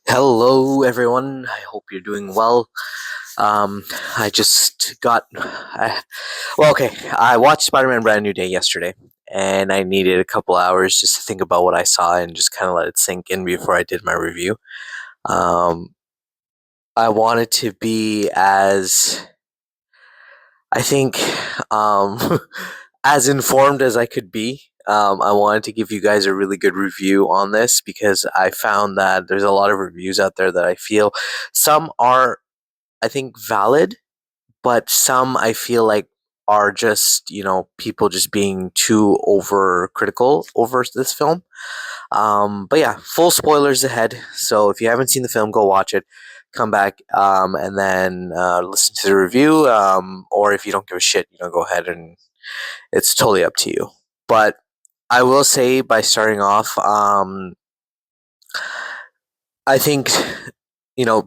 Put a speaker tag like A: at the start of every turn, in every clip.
A: Hello, everyone. I hope you're doing well. Um, I just got. Okay. I watched Spider-Man: Brand New Day yesterday, and I needed a couple hours just to think about what I saw and just kind of let it sink in before I did my review. Um, I wanted to be I think, um, as informed as I could be. I wanted to give you guys a really good review on this because I found that there's a lot of reviews out there that I feel some are, I think, valid, but some I feel like are just, people just being too over critical over this film. But yeah, full spoilers ahead. So if you haven't seen the film, go watch it. Come back and then listen to the review. Or if you don't give a shit, go ahead and it's totally up to you. But I will say by starting off, I think,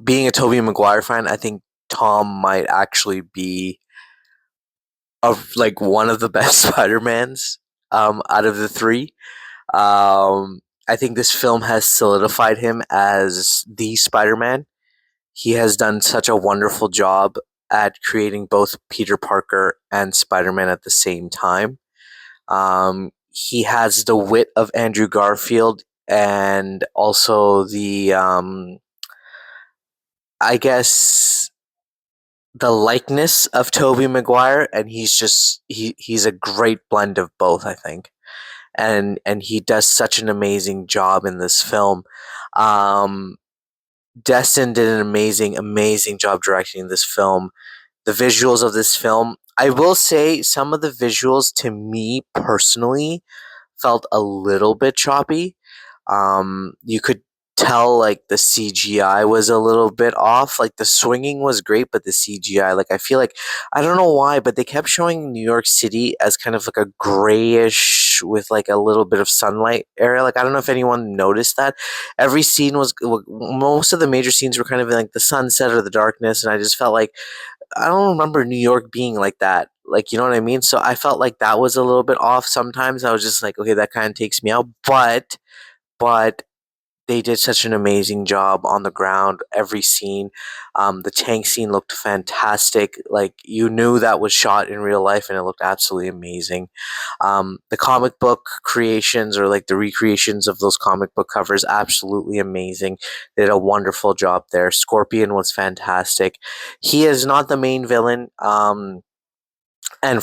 A: being a Tobey Maguire fan, I think Tom might actually be of like one of the best Spider-Mans out of the three. I think this film has solidified him as the Spider-Man. He has done such a wonderful job at creating both Peter Parker and Spider-Man at the same time. He has the wit of Andrew Garfield and also I guess, the likeness of Tobey Maguire, and he's a great blend of both, I think. And he does such an amazing job in this film. Um, Destin did an amazing job directing this film. The visuals of this film, I will say, some of the visuals to me personally felt a little bit choppy. You could tell like the CGI was a little bit off. Like the swinging was great, but the CGI, like I feel like I don't know why, but they kept showing New York City as kind of like a grayish with like a little bit of sunlight area. Like I don't know if anyone noticed that. Every scene was most of the major scenes were kind of in like the sunset or the darkness, and I just felt like I don't remember New York being like that. Like, you know what I mean? So I felt like that was a little bit off sometimes. I was just like, okay, that kind of takes me out. But they did such an amazing job on the ground, every scene. The tank scene looked fantastic. Like, you knew that was shot in real life and it looked absolutely amazing. The comic book creations or like the recreations of those comic book covers, absolutely amazing. They did a wonderful job there. Scorpion was fantastic. He is not the main villain. And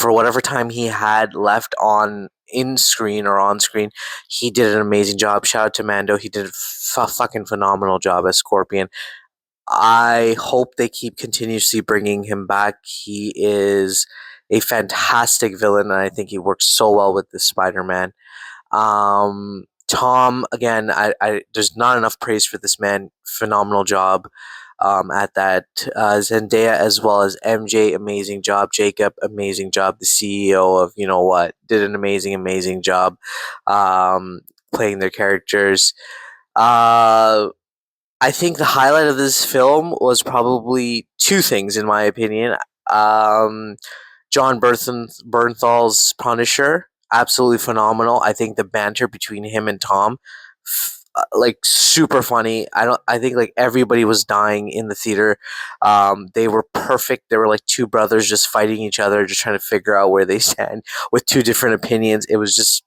A: for whatever time he had left on in screen or on screen, he did an amazing job. Shout out to Mando. He did a fucking phenomenal job as Scorpion. I hope they keep continuously bringing him back. He is a fantastic villain, and I think he works so well with the Spider-Man. Tom, again, there's not enough praise for this man. Phenomenal job at that. Zendaya as well as MJ, amazing job. Jacob, amazing job. The CEO of You Know What did an amazing job playing their characters. Uh, I think the highlight of this film was probably two things, in my opinion. Um, John Bernthal's Punisher, absolutely phenomenal. I think the banter between him and Tom, like super funny. I think like everybody was dying in the theater. They were perfect. They were like two brothers just fighting each other, just trying to figure out where they stand with two different opinions. It was just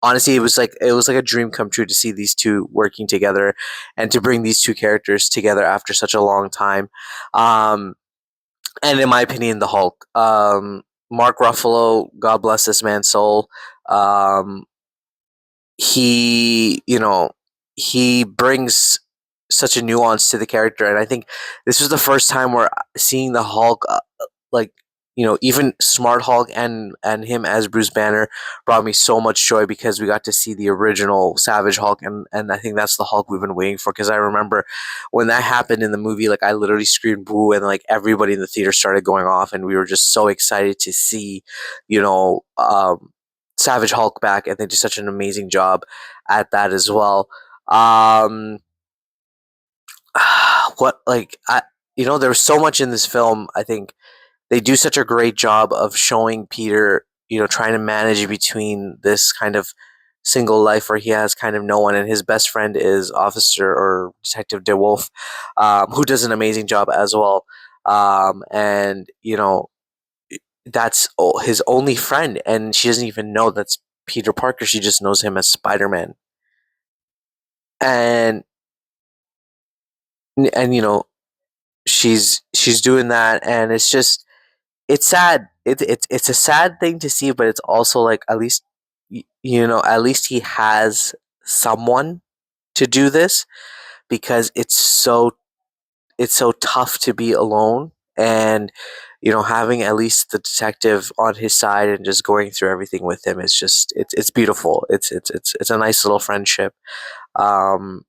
A: honestly, it was like a dream come true to see these two working together and to bring these two characters together after such a long time. Um, and in my opinion, the Hulk. Mark Ruffalo, God bless this man's soul. Um, he brings such a nuance to the character, and I think this was the first time where seeing the Hulk, like even Smart Hulk and him as Bruce Banner brought me so much joy because we got to see the original Savage Hulk, and I think that's the Hulk we've been waiting for. Because I remember when that happened in the movie, like I literally screamed boo, and like everybody in the theater started going off, and we were just so excited to see, you know, um, Savage Hulk back, and they did such an amazing job at that as well. Um, what like I there was so much in this film. I think they do such a great job of showing Peter, trying to manage between this kind of single life where he has kind of no one, and his best friend is Officer or Detective DeWolf, who does an amazing job as well. And that's his only friend, and she doesn't even know that's Peter Parker. She just knows him as Spider-Man, and and she's doing that, and it's just it's sad. It's a sad thing to see, but it's also like at least at least he has someone to do this, because it's so tough to be alone, and having at least the detective on his side and just going through everything with him is just it's beautiful. It's a nice little friendship. um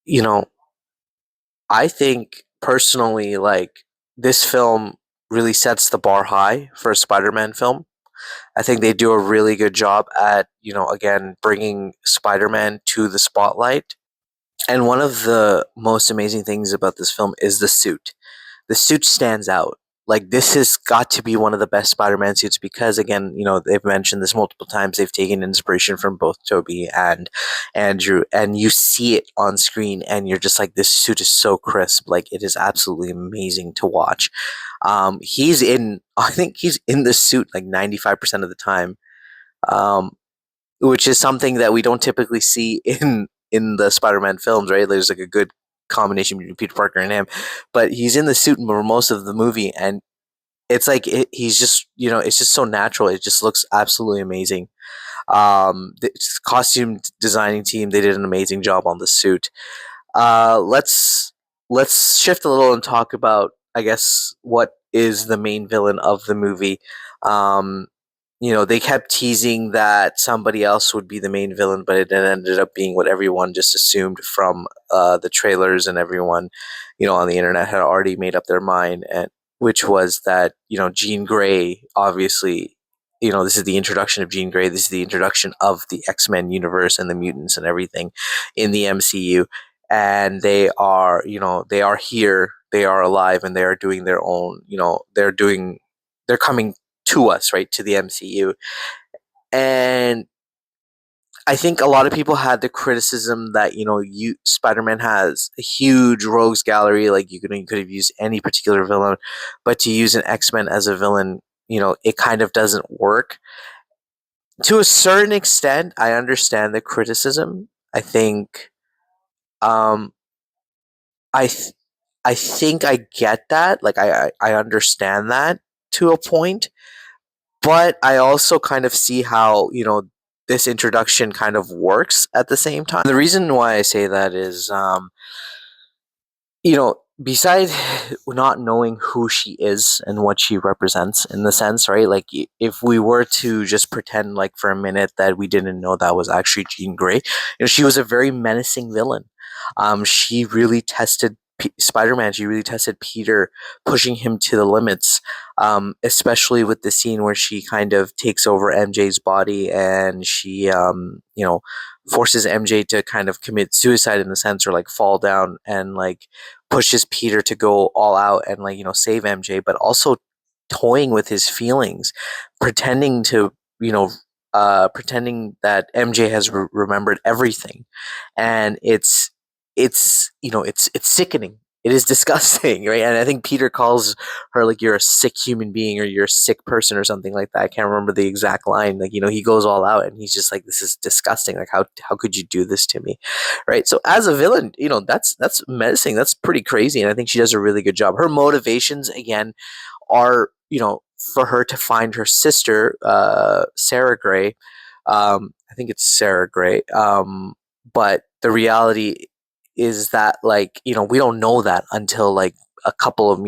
A: you know I think personally, like, this film really sets the bar high for a Spider-Man film. I think they do a really good job at, again, bringing Spider-Man to the spotlight. And one of the most amazing things about this film is the suit. The suit stands out. Like, this has got to be one of the best Spider-Man suits because, again, they've mentioned this multiple times. They've taken inspiration from both Toby and Andrew, and you see it on screen, and you're just like, this suit is so crisp. Like, it is absolutely amazing to watch. I think he's in the suit like 95% of the time, um, which is something that we don't typically see in the Spider-Man films, right? There's like a good combination between Peter Parker and him, but he's in the suit for most of the movie, and it's like he's just it's just so natural. It just looks absolutely amazing. The costume designing team, they did an amazing job on the suit. Let's shift a little and talk about, I guess, what is the main villain of the movie. Um, they kept teasing that somebody else would be the main villain, but it ended up being what everyone just assumed from the trailers, and everyone, on the internet had already made up their mind, and which was that Jean Grey, obviously. This is the introduction of Jean Grey. This is the introduction of the X-Men universe and the mutants and everything in the MCU, and they are here, they are alive, and they are doing their own. They're coming to us, right, to the MCU. And I think a lot of people had the criticism that Spider-Man has a huge rogues gallery, like you could have used any particular villain, but to use an X-Men as a villain, it kind of doesn't work. To a certain extent, I understand the criticism. I think um I th- I think I get that. Like, I understand that to a point, but I also kind of see how this introduction kind of works at the same time. The reason why I say that is, besides not knowing who she is and what she represents in the sense, right? Like, if we were to just pretend, like, for a minute that we didn't know that was actually Jean Grey, she was a very menacing villain. She really tested Spider-Man. She really tested Peter, pushing him to the limits. Especially with the scene where she kind of takes over MJ's body, and she, forces MJ to kind of commit suicide in the sense, or like fall down, and like pushes Peter to go all out and, like, save MJ, but also toying with his feelings, pretending to pretending that MJ has remembered everything, and it's sickening. It is disgusting, right? And I think Peter calls her, like, you're a sick human being, or you're a sick person, or something like that. I can't remember the exact line. Like, he goes all out, and he's just like, this is disgusting. Like, how could you do this to me? Right? So as a villain, that's menacing. That's pretty crazy, and I think she does a really good job. Her motivations, again, are, for her to find her sister, Sarah Gray. I think it's Sarah Gray. But the reality is that, like, we don't know that until, like, a couple of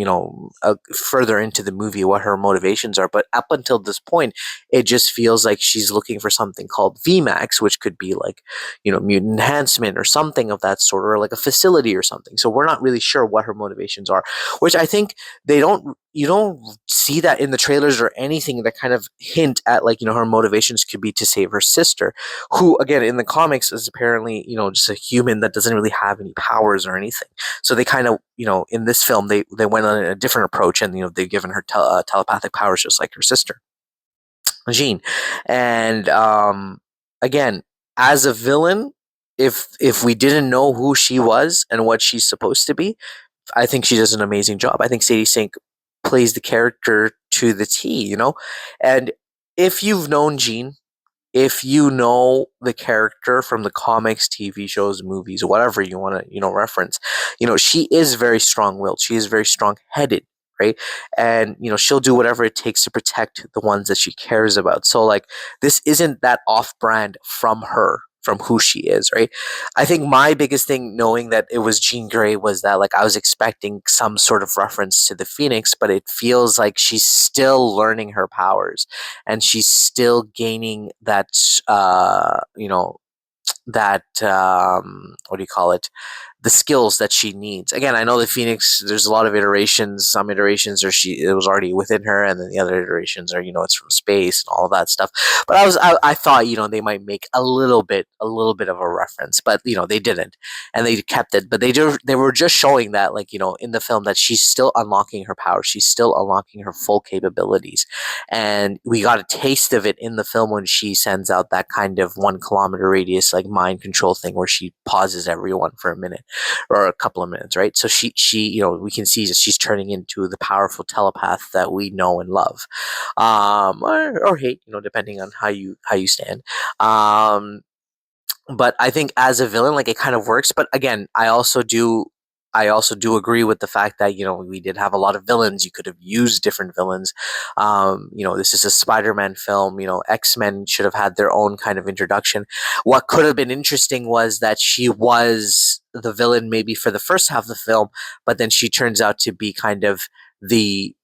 A: further into the movie, what her motivations are. But up until this point, it just feels like she's looking for something called VMAX, which could be like mutant enhancement or something of that sort, or like a facility or something. So we're not really sure what her motivations are, which I think they don't you don't see that in the trailers or anything that kind of hint at, like, her motivations could be to save her sister, who, again, in the comics is apparently just a human that doesn't really have any powers or anything. So they kind of, in this film, they went on a different approach, and they've given her telepathic powers just like her sister Jean. And again, as a villain, if we didn't know who she was and what she's supposed to be, I think she does an amazing job. I think Sadie Sink plays the character to the T, And if you've known Jean, if you know the character from the comics, TV shows, movies, whatever you want to, reference, she is very strong-willed. She is very strong-headed, right? And she'll do whatever it takes to protect the ones that she cares about. So like this isn't that off-brand from her, from who she is, right? I think my biggest thing knowing that it was Jean Grey was that like I was expecting some sort of reference to the Phoenix, but it feels like she's still learning her powers and she's still gaining that that what do you call it, the skills that she needs. Again, I know the Phoenix, there's a lot of iterations. Some iterations are it was already within her, and then the other iterations are it's from space and all of that stuff. But I thought they might make a little bit of a reference, but they didn't, and they kept it. But they were just showing that like in the film that she's still unlocking her power, she's still unlocking her full capabilities, and we got a taste of it in the film when she sends out that kind of 1 kilometer radius like mind control thing where she pauses everyone for a minute or a couple of minutes, right? So she we can see that she's turning into the powerful telepath that we know and love, or hate, depending on how you stand. But I think as a villain, like it kind of works. But again, I also do agree with the fact that we did have a lot of villains. You could have used different villains. This is a Spider-Man film. X-Men should have had their own kind of introduction. What could have been interesting was that she was the villain maybe for the first half of the film, but then she turns out to be kind of the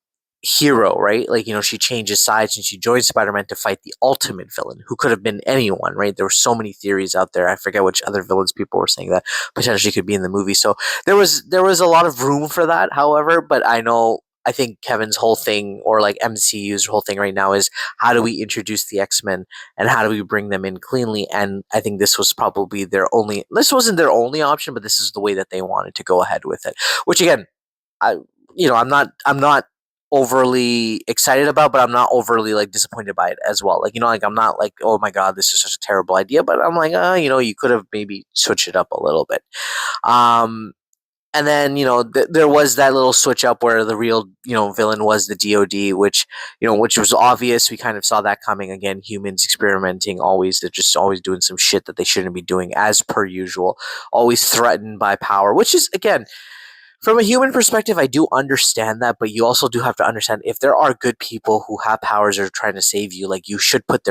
A: hero, right? Like, she changes sides and she joins Spider-Man to fight the ultimate villain, who could have been anyone, right? There were so many theories out there. I forget which other villains people were saying that potentially could be in the movie. So there was a lot of room for that, however, but I think Kevin's whole thing, or like MCU's whole thing right now, is how do we introduce the X-Men and how do we bring them in cleanly? And I think this was probably this wasn't their only option, but this is the way that they wanted to go ahead with it. Which again, I I'm not overly excited about, but I'm not overly like disappointed by it as well. Like like I'm not like, oh my god, this is such a terrible idea, but I'm like, you could have maybe switched it up a little bit. Um, and then there was that little switch up where the real villain was the DoD, which was obvious. We kind of saw that coming. Again, humans experimenting, always they're just always doing some shit that they shouldn't be doing, as per usual. Always threatened by power, which is again, from a human perspective, I do understand that, but you also do have to understand if there are good people who have powers or are trying to save you, like you should put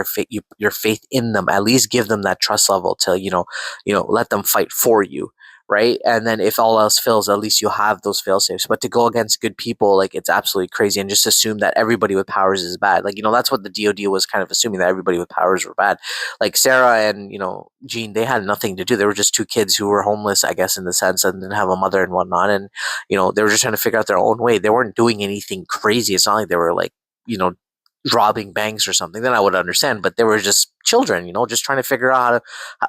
A: your faith in them. At least give them that trust level to let them fight for you, right? And then if all else fails, at least you'll have those fail safes. But to go against good people, like it's absolutely crazy, and just assume that everybody with powers is bad. Like that's what the DoD was kind of assuming, that everybody with powers were bad. Like Sarah and Jean, they had nothing to do. They were just two kids who were homeless, I guess, in the sense, and didn't have a mother and whatnot. And they were just trying to figure out their own way. They weren't doing anything crazy. It's not like they were like, robbing banks or something. Then I would understand. But they were just children, just trying to figure out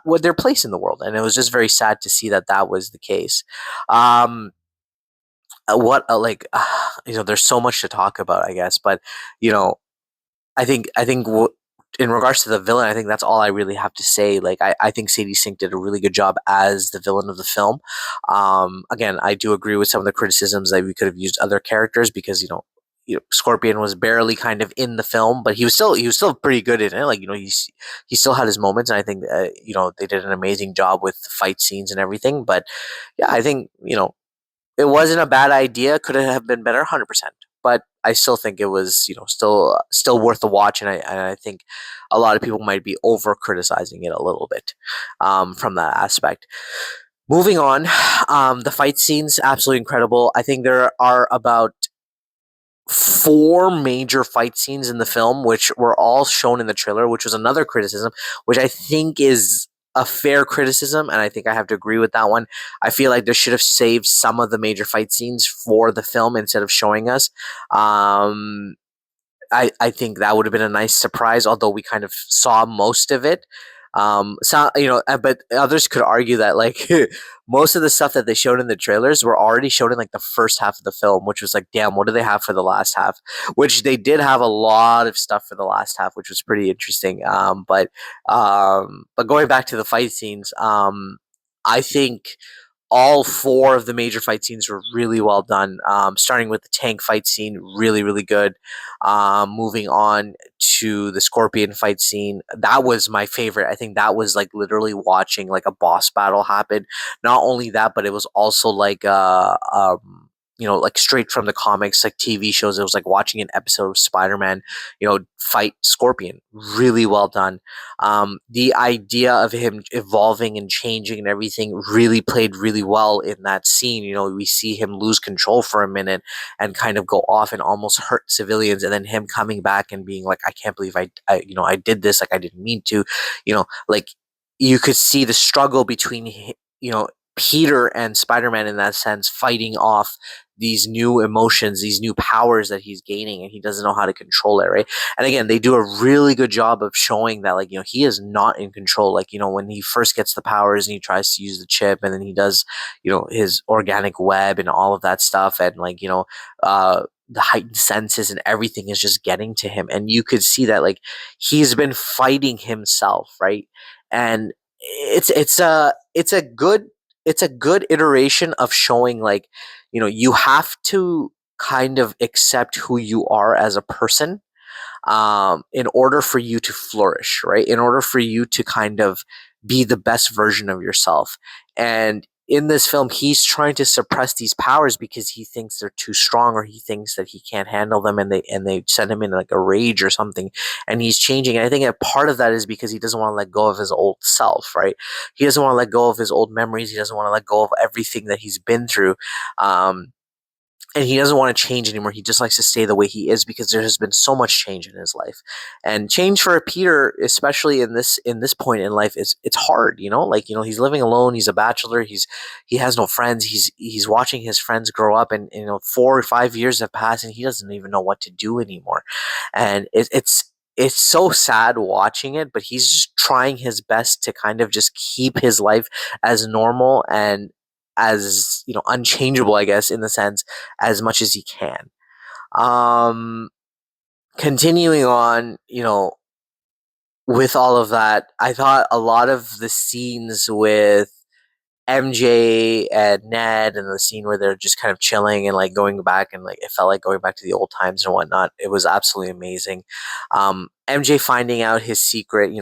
A: what their place in the world. And it was just very sad to see that that was the case. Um, what like there's so much to talk about, I guess, but you know, I think in regards to the villain, I think that's all I really have to say. Like, I think Sadie Sink did a really good job as the villain of the film. Again, I do agree with some of the criticisms that we could have used other characters because Scorpion was barely kind of in the film, but he was still pretty good in it. Like he still had his moments, and I think they did an amazing job with the fight scenes and everything. But yeah, I think it wasn't a bad idea. Could it have been better? 100%. But I still think it was, still worth the watch, and I think a lot of people might be over criticizing it a little bit from that aspect. Moving on, the fight scenes absolutely incredible. I think there are about four major fight scenes in the film, which were all shown in the trailer, which was another criticism, which I think is a fair criticism, and I think I have to agree with that one. I feel like they should have saved some of the major fight scenes for the film instead of showing us. I think that would have been a nice surprise, although we kind of saw most of it. So but others could argue that like most of the stuff that they showed in the trailers were already shown in like the first half of the film, which was like, damn, what do they have for the last half? Which they did have a lot of stuff for the last half, which was pretty interesting. But going back to the fight scenes, I think all four of the major fight scenes were really well done. Starting with the tank fight scene, really, really good. Moving on to the scorpion fight scene, that was my favorite. I think that was like literally watching like a boss battle happen. Not only that, but it was also like like straight from the comics, like TV shows. It was like watching an episode of Spider-Man, fight Scorpion. Really well done. The idea of him evolving and changing and everything really played really well in that scene. We see him lose control for a minute and kind of go off and almost hurt civilians, and then him coming back and being like, "I can't believe I did this. Like I didn't mean to." Like you could see the struggle between Peter and Spider-Man in that sense, fighting off these new emotions, these new powers that he's gaining, and he doesn't know how to control it, right? And again, they do a really good job of showing that, like, he is not in control. Like, when he first gets the powers and he tries to use the chip, and then he does, his organic web and all of that stuff, and like, the heightened senses and everything is just getting to him. And you could see that, like, he's been fighting himself, right? And it's a good iteration of showing, like, you have to kind of accept who you are as a person, in order for you to flourish, right? In order for you to kind of be the best version of yourself. And in this film, he's trying to suppress these powers because he thinks they're too strong, or he thinks that he can't handle them, and they send him in like a rage or something, and he's changing. And I think a part of that is because he doesn't want to let go of his old self, right? He doesn't want to let go of his old memories. He doesn't want to let go of everything that he's been through. And he doesn't want to change anymore. He just likes to stay the way he is because there has been so much change in his life. And change for Peter, especially in this point in life, is it's hard. Like, he's living alone. He's a bachelor. He has no friends. He's watching his friends grow up, and 4 or 5 years have passed, and he doesn't even know what to do anymore. And it's so sad watching it, but he's just trying his best to kind of just keep his life as normal and as unchangeable, I guess, in the sense, as much as he can. um Continuing on, with all of that, I thought a lot of the scenes with MJ and Ned, and the scene where they're just kind of chilling and like going back, and like it felt like going back to the old times and whatnot. It was absolutely amazing. MJ finding out his secret,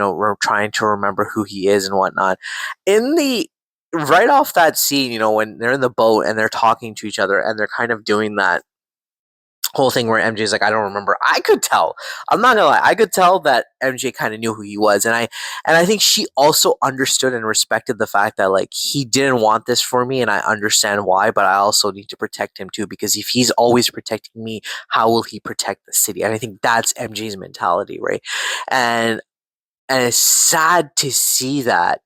A: trying to remember who he is and whatnot. In the Right off that scene, when they're in the boat and they're talking to each other and they're kind of doing that whole thing where MJ's like, I don't remember. I could tell. I'm not gonna lie. I could tell that MJ kind of knew who he was, and I think she also understood and respected the fact that, like, he didn't want this for me, and I understand why. But I also need to protect him too, because if he's always protecting me, how will he protect the city? And I think that's MJ's mentality, right? And it's sad to see that.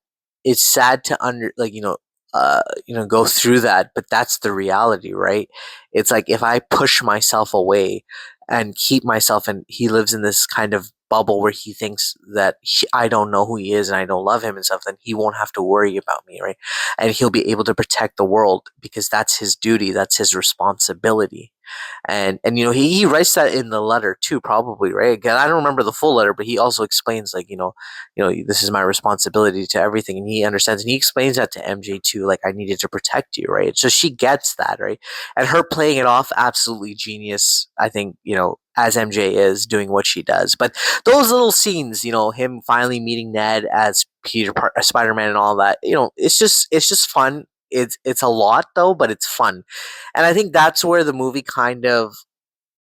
A: It's sad to go through that, but that's the reality, right? It's like, if I push myself away and keep myself, and he lives in this kind of bubble where he thinks that I don't know who he is and I don't love him and stuff, then he won't have to worry about me, right? And he'll be able to protect the world because that's his duty, that's his responsibility. And he writes that in the letter too, probably, right? Again, I don't remember the full letter, but he also explains, like, this is my responsibility to everything, and he understands, and he explains that to MJ too, like, I needed to protect you, right? So she gets that, right? And her playing it off, absolutely genius, I think, as MJ is doing what she does. But those little scenes, him finally meeting Ned as Spider-Man and all that, it's just fun. It's a lot though, but it's fun. And I think that's where the movie kind of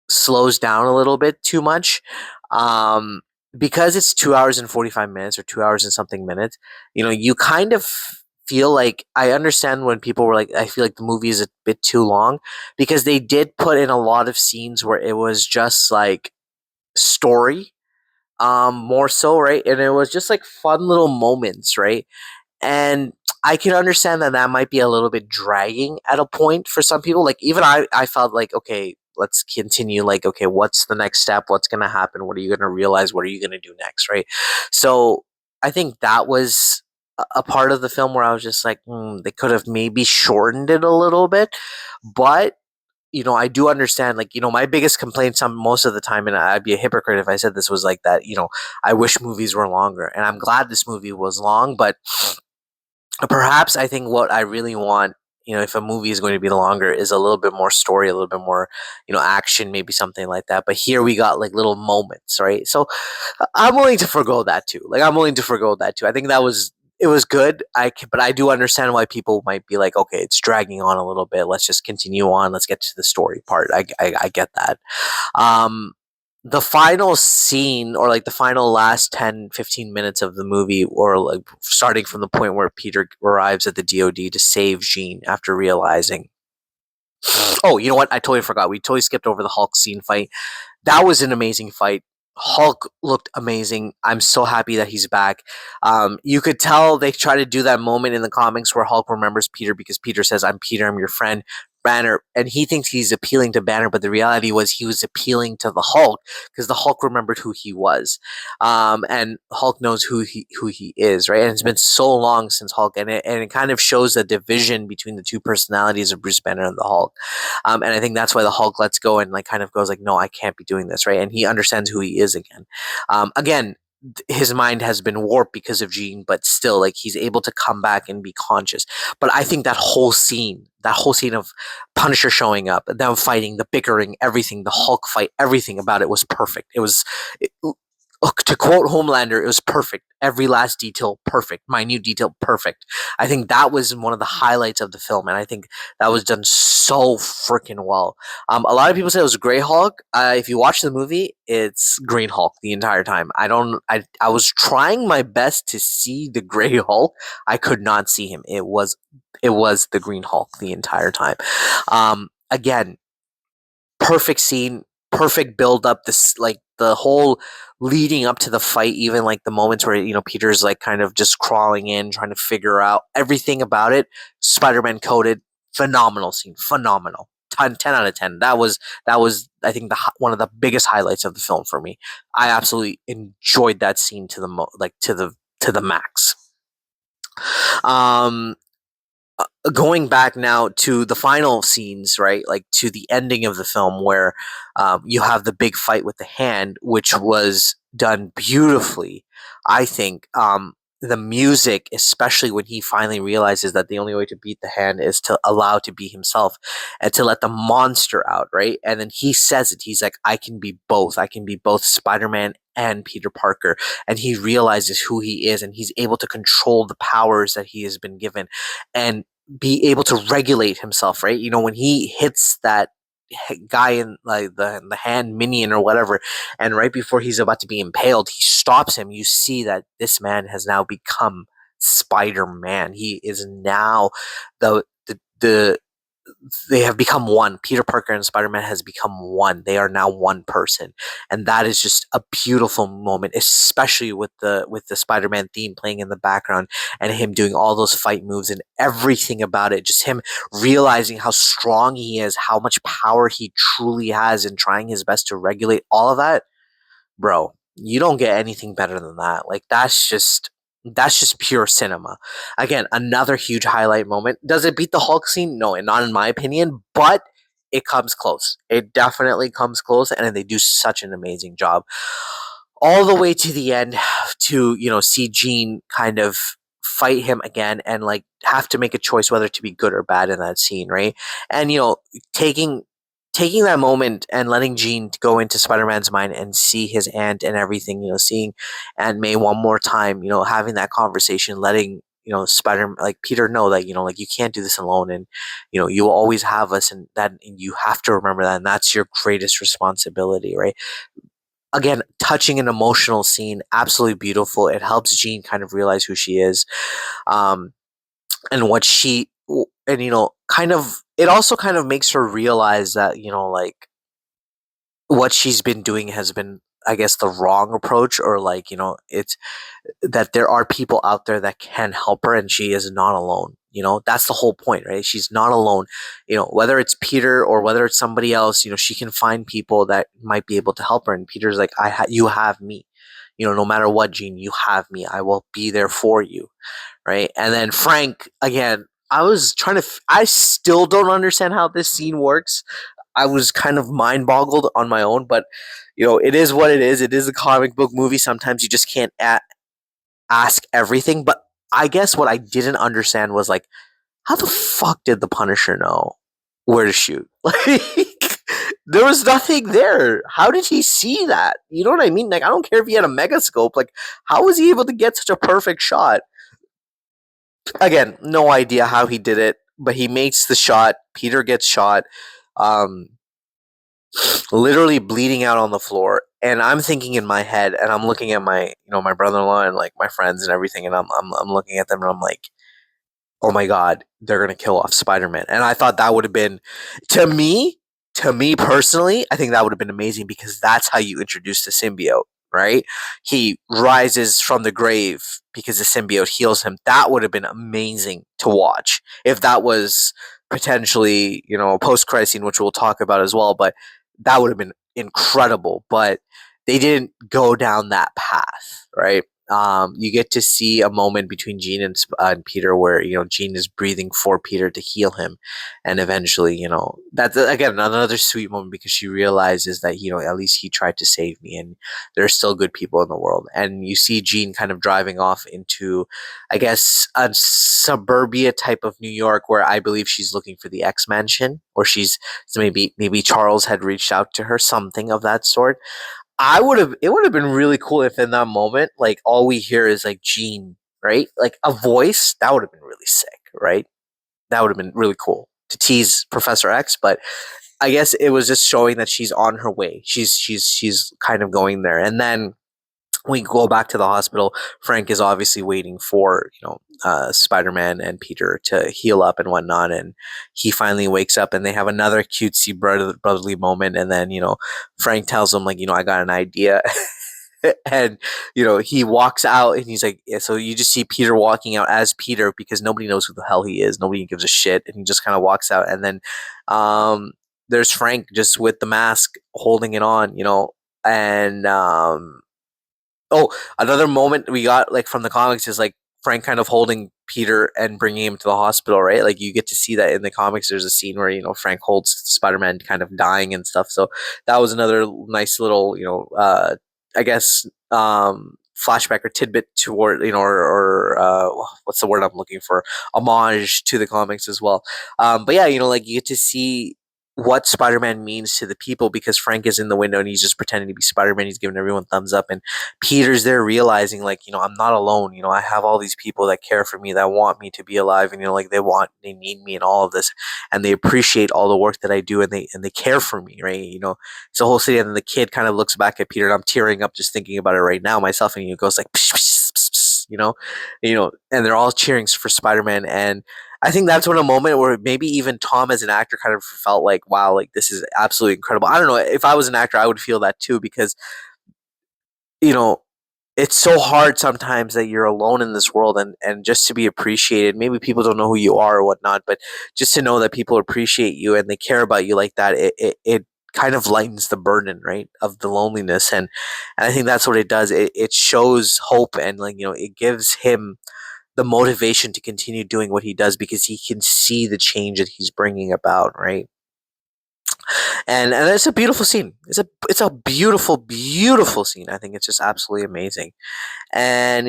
A: slows down a little bit too much. Um, because it's 2 hours and 45 minutes, or 2 hours and something minutes, you kind of feel like, I understand when people were like, I feel like the movie is a bit too long, because they did put in a lot of scenes where it was just like story, more so, right? And it was just like fun little moments, right? And I can understand that that might be a little bit dragging at a point for some people. Like, even I felt like, okay, let's continue. Like, okay, what's the next step? What's going to happen? What are you going to realize? What are you going to do next? Right. So I think that was a part of the film where I was just like, they could have maybe shortened it a little bit, but I do understand, like, my biggest complaint most of the time, and I'd be a hypocrite if I said this was like that, I wish movies were longer. And I'm glad this movie was long, but perhaps I think what I really want, if a movie is going to be longer, is a little bit more story, a little bit more, action, maybe something like that. But here we got like little moments, right? So I'm willing to forgo that too. Like, I'm willing to forgo that too. I think it was good. But I do understand why people might be like, okay, it's dragging on a little bit. Let's just continue on. Let's get to the story part. I get that. Um, the final scene, or like the final last 10, 15 minutes of the movie, or like starting from the point where Peter arrives at the DOD to save Jean after realizing, oh, you know what? I totally forgot. We totally skipped over the Hulk scene fight. That was an amazing fight. Hulk looked amazing. I'm so happy that he's back. You could tell they try to do that moment in the comics where Hulk remembers Peter because Peter says, "I'm Peter, I'm your friend." Banner, and he thinks he's appealing to Banner, but the reality was he was appealing to the Hulk because the Hulk remembered who he was, and Hulk knows who he is, right? And it's been so long since Hulk, and it kind of shows the division between the two personalities of Bruce Banner and the Hulk. And I think that's why the Hulk lets go and like kind of goes like, no, I can't be doing this, right? And he understands who he is again. Again, his mind has been warped because of Jean, but still, like, he's able to come back and be conscious. But I think that whole scene of Punisher showing up, them fighting, the bickering, everything, the Hulk fight, everything about it was perfect. It, to quote Homelander, it was perfect. Every last detail, perfect. Minute detail, perfect. I think that was one of the highlights of the film, and I think that was done so freaking well. A lot of people say it was Grey Hulk. If you watch the movie, it's Green Hulk the entire time. I don't. I was trying my best to see the Grey Hulk. I could not see him. It was the Green Hulk the entire time. Again, perfect scene, perfect build up. This, like, the whole leading up to the fight, even like the moments where Peter's like kind of just crawling in, trying to figure out everything about it. Spider-Man coded, phenomenal scene, phenomenal. 10 out of 10. That was I think one of the biggest highlights of the film for me. I absolutely enjoyed that scene to the like to the max. Um, Going back now to the final scenes, right? Like to the ending of the film where you have the big fight with the hand, which was done beautifully. I think the music, especially when he finally realizes that the only way to beat the hand is to allow to be himself and to let the monster out, right? And then he says it. He's like, I can be both. I can be both Spider-Man and Peter Parker. And he realizes who he is, and he's able to control the powers that he has been given. And be able to regulate himself, right? When he hits that guy in like the hand minion or whatever, and right before he's about to be impaled, he stops him. You see that this man has now become Spider-Man. He is now the they have become one. Peter Parker and Spider-Man has become one. They are now one person, and that is just a beautiful moment, especially with the Spider-Man theme playing in the background and him doing all those fight moves and everything about it. Just him realizing how strong he is, how much power he truly has, and trying his best to regulate all of that, bro. You don't get anything better than that. Like, that's just pure cinema. Again, another huge highlight moment. Does it beat the Hulk scene? No, and not in my opinion, but it comes close. It definitely comes close, and they do such an amazing job. All the way to the end to, see Jean kind of fight him again and like have to make a choice whether to be good or bad in that scene, right? And taking taking that moment and letting Jean go into Spider-Man's mind and see his aunt and everything, seeing Aunt May one more time, having that conversation, letting Spider like Peter know that like you can't do this alone, and you will always have us, and you have to remember that, and that's your greatest responsibility, right? Again, touching and emotional scene, absolutely beautiful. It helps Jean kind of realize who she is, um, and what she and kind of it also kind of makes her realize that like what she's been doing has been, I guess, the wrong approach, or like it's that there are people out there that can help her, and she is not alone. That's the whole point, right? She's not alone. Whether it's Peter or whether it's somebody else, she can find people that might be able to help her, and Peter's like, you have me. no matter what, Jean, you have me. I will be there for you, right? And then Frank again. I was trying to. I still don't understand how this scene works. I was kind of mind boggled on my own, but it is what it is. It is a comic book movie. Sometimes you just can't ask everything. But I guess what I didn't understand was like, how the fuck did the Punisher know where to shoot? Like, there was nothing there. How did he see that? You know what I mean? Like, I don't care if he had a megascope. Like, how was he able to get such a perfect shot? Again, no idea how he did it, but he makes the shot. Peter gets shot, um, literally bleeding out on the floor. And I'm thinking in my head, and I'm looking at my brother-in-law and like my friends and everything, and I'm looking at them, and I'm like, oh my god, they're gonna kill off Spider-Man. And I thought that would have been, to me, to me personally, I think that would have been amazing because that's how you introduce the symbiote, right? He rises from the grave because the symbiote heals him. That would have been amazing to watch if that was potentially, a post-credit scene, which we'll talk about as well. But that would have been incredible. But they didn't go down that path, right? You get to see a moment between Jean and Peter where Jean is breathing for Peter to heal him, and eventually that's again another sweet moment because she realizes that at least he tried to save me, and there's still good people in the world. And you see Jean kind of driving off into, I guess, a suburbia type of New York where I believe she's looking for the X Mansion, or so maybe Charles had reached out to her, something of that sort. It would have been really cool if in that moment, like all we hear is like Gene, right? Like a voice. That would have been really sick, right? That would have been really cool to tease Professor X, but I guess it was just showing that she's on her way. She's kind of going there. And then we go back to the hospital. Frank is obviously waiting for Spider-Man and Peter to heal up and whatnot, and he finally wakes up, and they have another cutesy brotherly moment. And then Frank tells him, like, I got an idea. And he walks out, and he's like, yeah, so you just see Peter walking out as Peter because nobody knows who the hell he is, nobody gives a shit, and he just kind of walks out. And then there's Frank just with the mask holding it on, and oh, another moment we got like from the comics is like Frank kind of holding Peter and bringing him to the hospital, right? Like you get to see that in the comics. There's a scene where Frank holds Spider-Man kind of dying and stuff. So that was another nice little I guess flashback or tidbit toward or what's the word I'm looking for, homage to the comics as well. But yeah, like you get to see what Spider-Man means to the people because Frank is in the window and he's just pretending to be Spider-Man. He's giving everyone thumbs up, and Peter's there realizing like, I'm not alone. I have all these people that care for me, that want me to be alive, and like they need me in all of this, and they appreciate all the work that I do, and they care for me, right? It's a whole city, and then the kid kind of looks back at Peter, and I'm tearing up just thinking about it right now myself, and he goes like, psh, psh, psh, psh, and they're all cheering for Spider-Man. And I think that's when a moment where maybe even Tom as an actor kind of felt like, wow, like this is absolutely incredible. I don't know. If I was an actor, I would feel that too because, you know, it's so hard sometimes that you're alone in this world and just to be appreciated. Maybe people don't know who you are or whatnot, but just to know that people appreciate you and they care about you like that, it kind of lightens the burden, right, of the loneliness. And I think that's what it does. It shows hope and like, it gives him the motivation to continue doing what he does because he can see the change that he's bringing about, right? And it's a beautiful scene. It's a beautiful scene. I think it's just absolutely amazing. And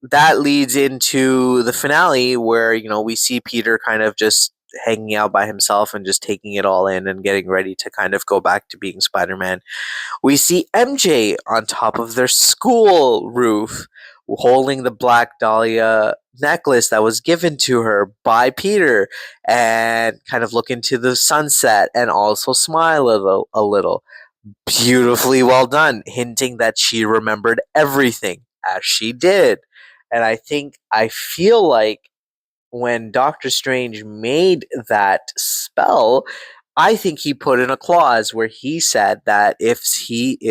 A: that leads into the finale where we see Peter kind of just hanging out by himself and just taking it all in and getting ready to kind of go back to being Spider-Man. We see MJ on top of their school roof holding the Black Dahlia necklace that was given to her by Peter and kind of look into the sunset and also smile a little. Beautifully well done, hinting that she remembered everything as she did. And I feel like when Doctor Strange made that spell, I think he put in a clause where he said that if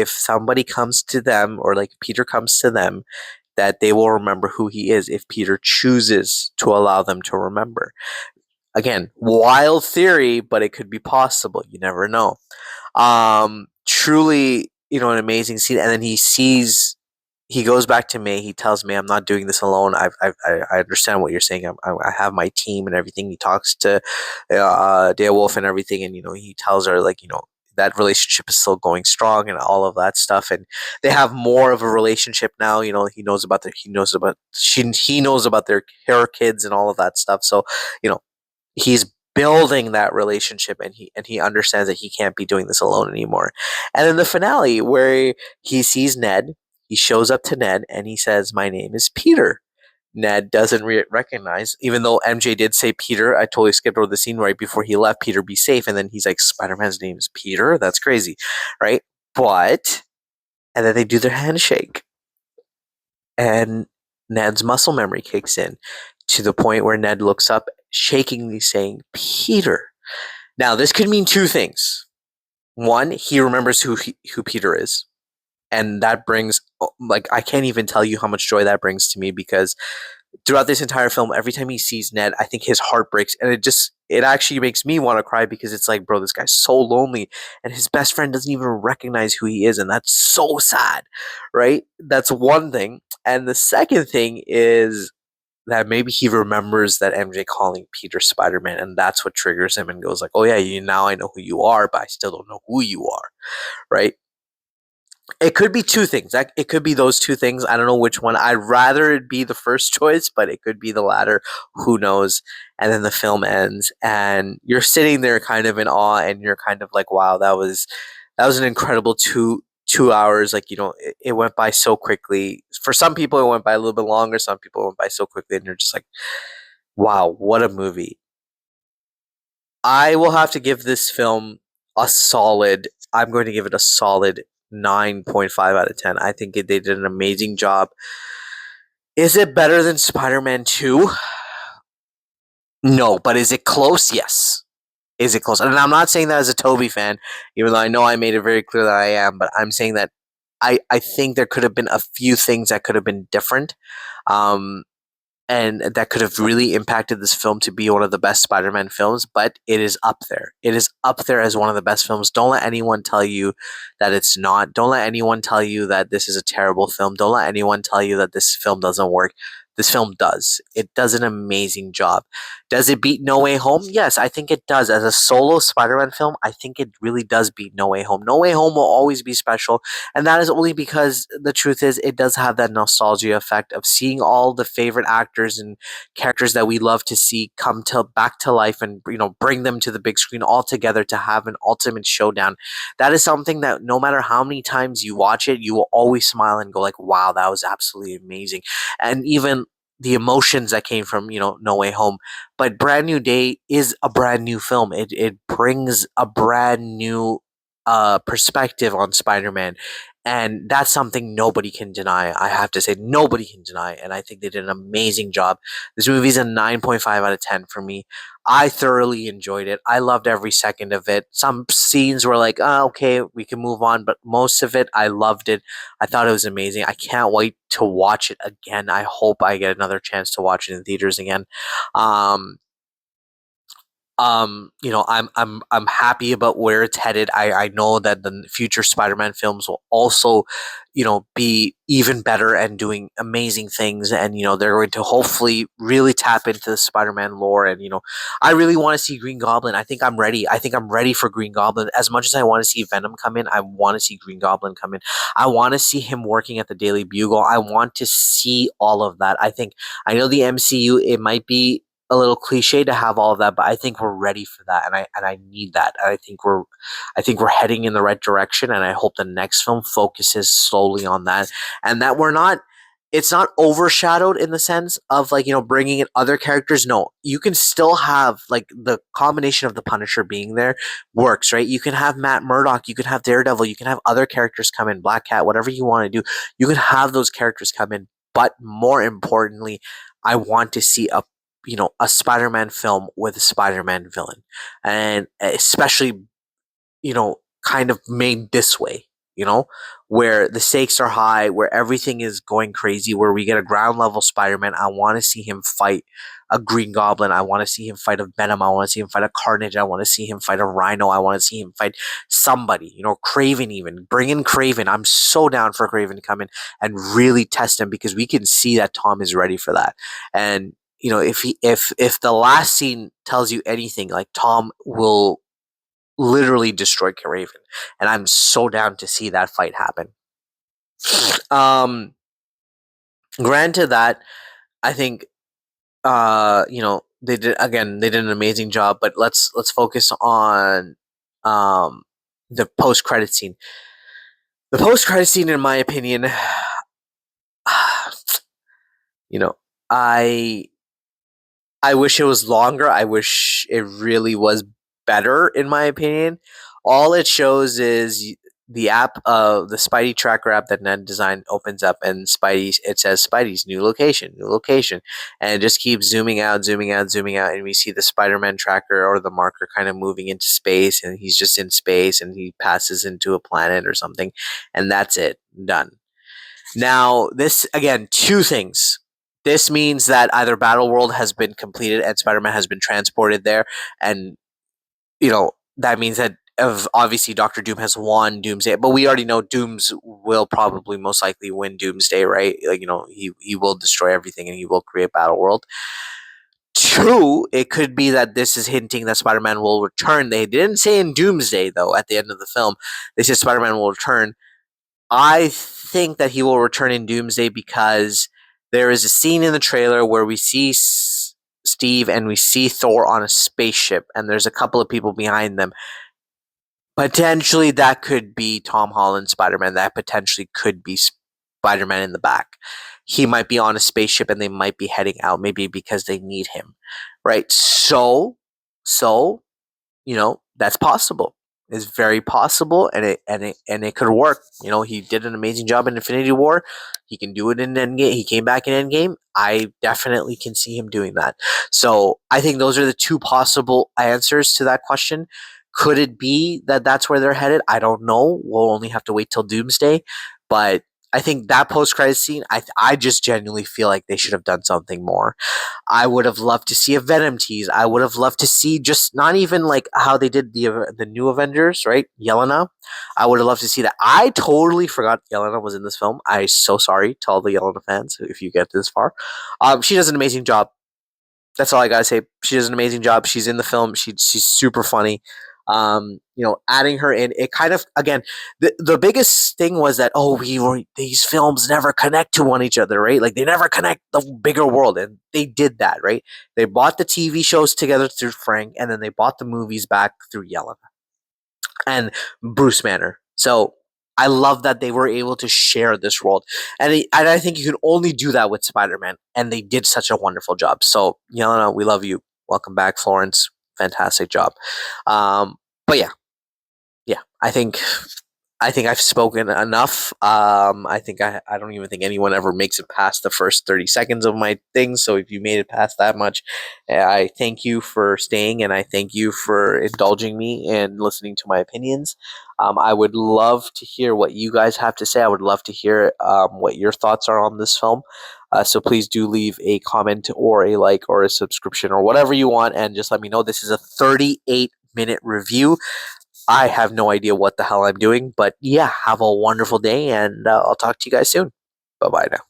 A: somebody comes to them or like Peter comes to them, that they will remember who he is if Peter chooses to allow them to remember. Again, wild theory, but it could be possible. You never know. Truly, an amazing scene. And then he goes back to May. He tells May, "I'm not doing this alone. I understand what you're saying. I have my team and everything." He talks to Wolf and everything, and he tells her like that relationship is still going strong and all of that stuff, and they have more of a relationship now. He knows about their her kids and all of that stuff. So you know he's building that relationship, and he understands that he can't be doing this alone anymore. And then the finale where he sees Ned, he shows up to Ned and he says, "My name is Peter." Ned doesn't recognize, even though MJ did say Peter. I totally skipped over the scene right before he left. Peter, be safe. And then he's like, Spider-Man's name is Peter? That's crazy, right? But, and then they do their handshake, and Ned's muscle memory kicks in to the point where Ned looks up, shakingly saying, Peter. Now, this could mean two things. One, he remembers who Peter is. And that brings, like, I can't even tell you how much joy that brings to me, because throughout this entire film, every time he sees Ned, I think his heart breaks, and it actually makes me want to cry, because it's like, bro, this guy's so lonely, and his best friend doesn't even recognize who he is, and that's so sad, right? That's one thing. And the second thing is that maybe he remembers that MJ calling Peter Spider-Man, and that's what triggers him and goes like, oh yeah, now I know who you are, but I still don't know who you are, right? It could be two things. It could be those two things. I don't know which one. I'd rather it be the first choice, but it could be the latter. Who knows? And then the film ends, and you're sitting there kind of in awe, and you're kind of like, "Wow, that was an incredible 2 hours." Like it went by so quickly. For some people, it went by a little bit longer. Some people it went by so quickly, and you're just like, "Wow, what a movie!" I will have to give this film a solid. I'm going to give it a solid 9.5 out of 10. I think they did an amazing job. Is it better than Spider-Man 2? No, but is it close? Yes. Is it close? And I'm not saying that as a Toby fan, even though I know I made it very clear that I am, but I'm saying that I think there could have been a few things that could have been different. Um, and that could have really impacted this film to be one of the best Spider-Man films, but it is up there. It is up there as one of the best films. Don't let anyone tell you that it's not. Don't let anyone tell you that this is a terrible film. Don't let anyone tell you that this film doesn't work. This film does. It does an amazing job. Does it beat No Way Home? Yes, I think it does. As a solo Spider-Man film, I think it really does beat No Way Home. No Way Home will always be special, and that is only because the truth is it does have that nostalgia effect of seeing all the favorite actors and characters that we love to see come to back to life, and bring them to the big screen all together to have an ultimate showdown. That is something that no matter how many times you watch it, you will always smile and go like, wow, that was absolutely amazing. And even the emotions that came from No Way Home. But Brand New Day is a brand new film. It brings a brand new perspective on Spider-Man, and that's something nobody can deny. I have to say, nobody can deny, and I think they did an amazing job. This movie is a 9.5 out of 10 for me. I thoroughly enjoyed it. I loved every second of it. Some scenes were like, oh, okay, we can move on, but most of it, I loved it. I thought it was amazing. I can't wait to watch it again. I hope I get another chance to watch it in theaters again. Um, I'm happy about where it's headed. I know that the future Spider-Man films will also be even better and doing amazing things, and they're going to hopefully really tap into the Spider-Man lore. And I really want to see Green Goblin. I think I'm ready for Green Goblin. As much as I want to see Venom come in, I want to see Green Goblin come in. I want to see him working at the Daily Bugle. I want to see all of that. I know the MCU, it might be a little cliche to have all of that, but I think we're ready for that, and I need that. And I think we're heading in the right direction, and I hope the next film focuses slowly on that, and that we're not. It's not overshadowed in the sense of like bringing in other characters. No, you can still have like the combination of the Punisher being there works, right? You can have Matt Murdock, you can have Daredevil, you can have other characters come in, Black Cat, whatever you want to do. You can have those characters come in, but more importantly, I want to see a Spider-Man film with a Spider-Man villain, and especially kind of made this way. you know, where the stakes are high, where everything is going crazy, where we get a ground level Spider-Man. I want to see him fight a Green Goblin. I want to see him fight a Venom. I want to see him fight a Carnage. I want to see him fight a Rhino. I want to see him fight somebody, you know, Craven even. Bring in Craven. I'm so down for Craven to come in and really test him because we can see that Tom is ready for that. And you know, if the last scene tells you anything, like Tom will literally destroy Craven, and I'm so down to see that fight happen. Um, Granted that I think you know they did an amazing job, but let's focus on um the post credit scene. The post credit scene, in my opinion, you know, I I wish it was longer. I wish it really was better, in my opinion. All it shows is the app, the Spidey tracker app that Ned designed opens up, and Spidey, it says Spidey's new location, and it just keeps zooming out, zooming out, zooming out, and we see the Spider-Man tracker or the marker kind of moving into space, and he's just in space, and he passes into a planet or something, and that's it, done. Now, this again, two things. This means that either Battle World has been completed and Spider-Man has been transported there, and you know that means that of obviously Doctor Doom has won Doomsday, but we already know Dooms will probably most likely win Doomsday, right? Like you know he will destroy everything and he will create Battle World. Two, it could be that this is hinting that Spider-Man will return. They didn't say in Doomsday though. At the end of the film, they said Spider-Man will return. I think that he will return in Doomsday because there is a scene in the trailer where we see Steve and we see Thor on a spaceship, and there's a couple of people behind them. Potentially, that could be Tom Holland Spider Man. That potentially could be Spider Man in the back. He might be on a spaceship and they might be heading out, maybe because they need him, right? So you know that's possible. It's very possible, and it could work. You know, he did an amazing job in Infinity War. He can do it in Endgame. He came back in Endgame. I definitely can see him doing that. So I think those are the two possible answers to that question. Could it be that that's where they're headed? I don't know. We'll only have to wait till Doomsday. But I think that post credit scene, I just genuinely feel like they should have done something more. I would have loved to see a Venom tease. I would have loved to see just not even like how they did the new Avengers, right? Yelena. I would have loved to see that. I totally forgot Yelena was in this film. I'm so sorry to all the Yelena fans if you get this far. She does an amazing job. That's all I gotta say. She does an amazing job. She's in the film. She's super funny. You know, adding her in, it kind of again the biggest thing was that these films never connect to one each other, right? Like they never connect the bigger world, and they did that, right? They bought the TV shows together through Frank, and then they bought the movies back through Yelena and Bruce Banner. So I love that they were able to share this world, and I think you can only do that with Spider-Man, and they did such a wonderful job. So Yelena, we love you. Welcome back, Florence. Fantastic job. But yeah, I think I've spoken enough. I think I don't even think anyone ever makes it past the first 30 seconds of my thing. So if you made it past that much, I thank you for staying and I thank you for indulging me and listening to my opinions. I would love to hear what you guys have to say. I would love to hear what your thoughts are on this film. So please do leave a comment or a like or a subscription or whatever you want and just let me know. This is a 38-minute review. I have no idea what the hell I'm doing, but yeah, have a wonderful day and I'll talk to you guys soon. Bye bye now.